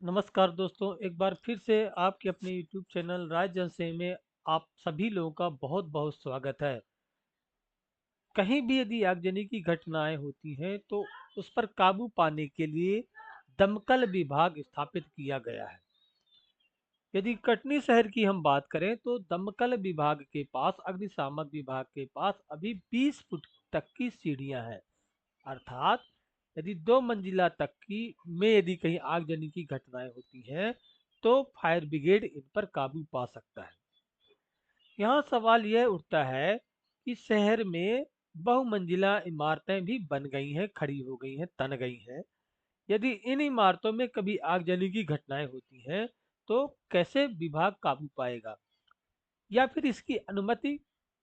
नमस्कार दोस्तों, एक बार फिर से आपके अपने YouTube चैनल राज जलसे में आप सभी लोगों का बहुत-बहुत स्वागत है। कहीं भी यदि आगजनी की घटनाएं होती हैं तो उस पर काबू पाने के लिए दमकल विभाग स्थापित किया गया है। यदि कटनी शहर की हम बात करें तो दमकल विभाग के पास अग्निशामक विभाग के पास अभी 20 फुट तक की सीढ़ियां हैं। अर्थात यदि 2 मंजिला तक की में यदि कहीं आगजनी की घटनाएं होती हैं तो फायर ब्रिगेड इन पर काबू पा सकता है। यहाँ सवाल यह उठता है कि शहर में बहुमंजिला इमारतें भी बन गई हैं, खड़ी हो गई हैं, तन गई हैं। यदि इन इमारतों में कभी आगजनी की घटनाएं होती हैं तो कैसे विभाग काबू पाएगा, या फिर इसकी अनुमति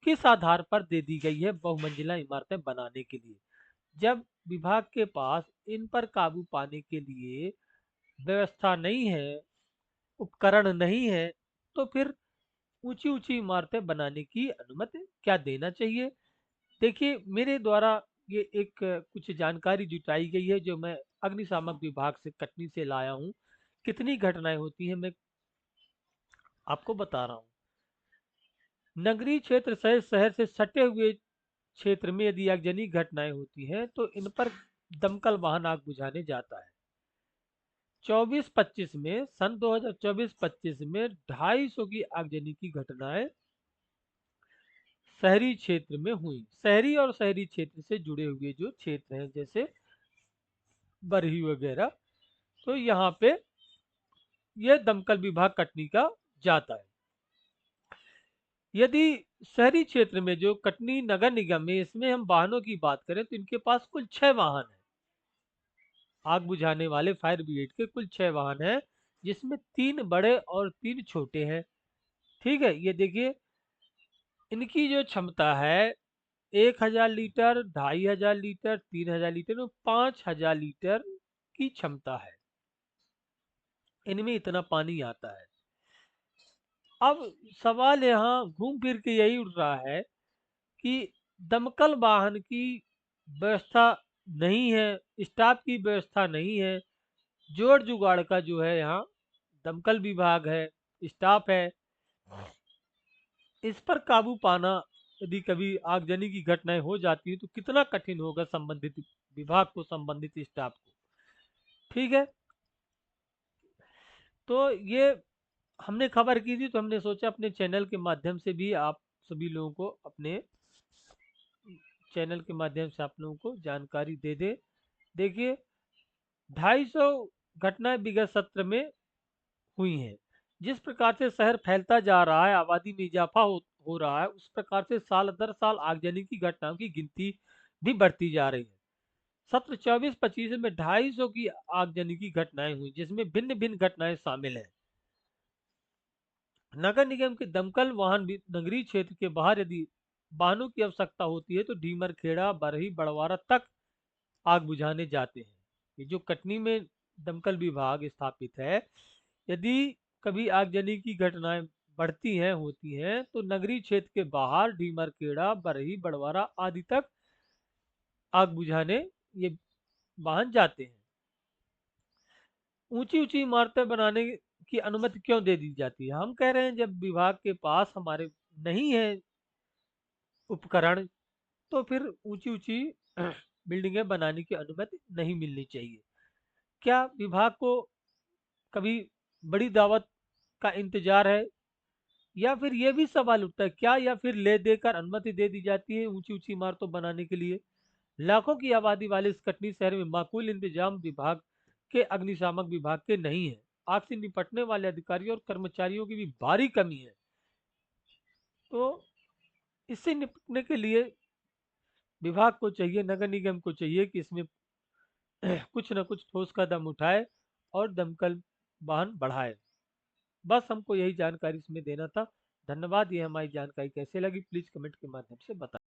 किस आधार पर दे दी गई है बहुमंजिला इमारतें बनाने के लिए। जब विभाग के पास इन पर काबू पाने के लिए व्यवस्था नहीं है, उपकरण नहीं है, तो फिर ऊंची-ऊंची इमारतें बनाने की अनुमति क्या देना चाहिए? देखिए, मेरे द्वारा ये एक कुछ जानकारी जुटाई गई है जो मैं अग्निशामक विभाग से कटनी से लाया हूँ। कितनी घटनाएं होती हैं मैं आपको बता रहा हूँ। नगरीय क्षेत्र सहित शहर से सटे हुए क्षेत्र में यदि आगजनी घटनाएं होती हैं तो इन पर दमकल वाहन आग बुझाने जाता है। 24-25 में सन 2024-25 में 250 की आगजनी की घटनाएं शहरी क्षेत्र में हुई। शहरी और शहरी क्षेत्र से जुड़े हुए जो क्षेत्र हैं जैसे बरही वगैरह, तो यहाँ पे ये दमकल विभाग कटनी का जाता है। यदि शहरी क्षेत्र में जो कटनी नगर निगम है इसमें हम वाहनों की बात करें तो इनके पास कुल 6 वाहन हैं। आग बुझाने वाले फायर ब्रिगेड के कुल 6 वाहन हैं, जिसमें 3 बड़े और 3 छोटे हैं। ठीक है, ये देखिए, इनकी जो क्षमता है 1000 लीटर, 2500 लीटर, 3000 लीटर और 5000 लीटर की क्षमता है। इनमें इतना पानी आता है। अब सवाल यहाँ घूम फिर के यही उठ रहा है कि दमकल वाहन की व्यवस्था नहीं है, स्टाफ की व्यवस्था नहीं है, जोड़ जुगाड़ का जो है यहाँ दमकल विभाग है, स्टाफ है। इस पर काबू पाना यदि कभी आगजनी की घटनाएं हो जाती है तो कितना कठिन होगा संबंधित विभाग को, संबंधित स्टाफ को। ठीक है, तो ये हमने खबर की थी तो हमने सोचा अपने चैनल के माध्यम से भी आप सभी लोगों को, अपने चैनल के माध्यम से आप लोगों को जानकारी दे दे। देखिए, 250 घटनाएं विगत सत्र में हुई हैं। जिस प्रकार से शहर फैलता जा रहा है, आबादी में इजाफा हो रहा है, उस प्रकार से साल दर साल आगजनी की घटनाओं की गिनती भी बढ़ती जा रही है। सत्र 24-25 में 250 की आगजनी की घटनाएं हुई, जिसमें भिन्न भिन्न घटनाएं शामिल हैं। नगर निगम के दमकल वाहन भी नगरीय क्षेत्र के बाहर यदि वाहनों की आवश्यकता होती है तो डीमरखेड़ा, बरही, बड़वारा तक आग बुझाने जाते हैं। ये जो कटनी में दमकल विभाग स्थापित है, यदि कभी आगजनी की घटनाएं बढ़ती हैं, होती हैं, तो नगरीय क्षेत्र के बाहर डीमरखेड़ा, बरही, बड़वारा आदि तक आग बुझाने ये वाहन जाते हैं। ऊंची ऊंची इमारतें बनाने की अनुमति क्यों दे दी जाती है? हम कह रहे हैं जब विभाग के पास हमारे नहीं है उपकरण, तो फिर ऊंची ऊंची बिल्डिंगें बनाने की अनुमति नहीं मिलनी चाहिए। क्या विभाग को कभी बड़ी दावत का इंतजार है, या फिर ये भी सवाल उठता है क्या, या फिर ले देकर अनुमति दे दी जाती है ऊंची ऊंची इमारतों बनाने के लिए? लाखों की आबादी वाले इस कटनी शहर में माकूल इंतजाम विभाग के, अग्निशामक विभाग के नहीं है। आग से निपटने वाले अधिकारियों और कर्मचारियों की भी भारी कमी है। तो इससे निपटने के लिए विभाग को चाहिए, नगर निगम को चाहिए कि इसमें कुछ न कुछ ठोस कदम उठाए और दमकल वाहन बढ़ाए। बस हमको यही जानकारी इसमें देना था। धन्यवाद। ये हमारी जानकारी कैसे लगी प्लीज कमेंट के माध्यम से बताएं।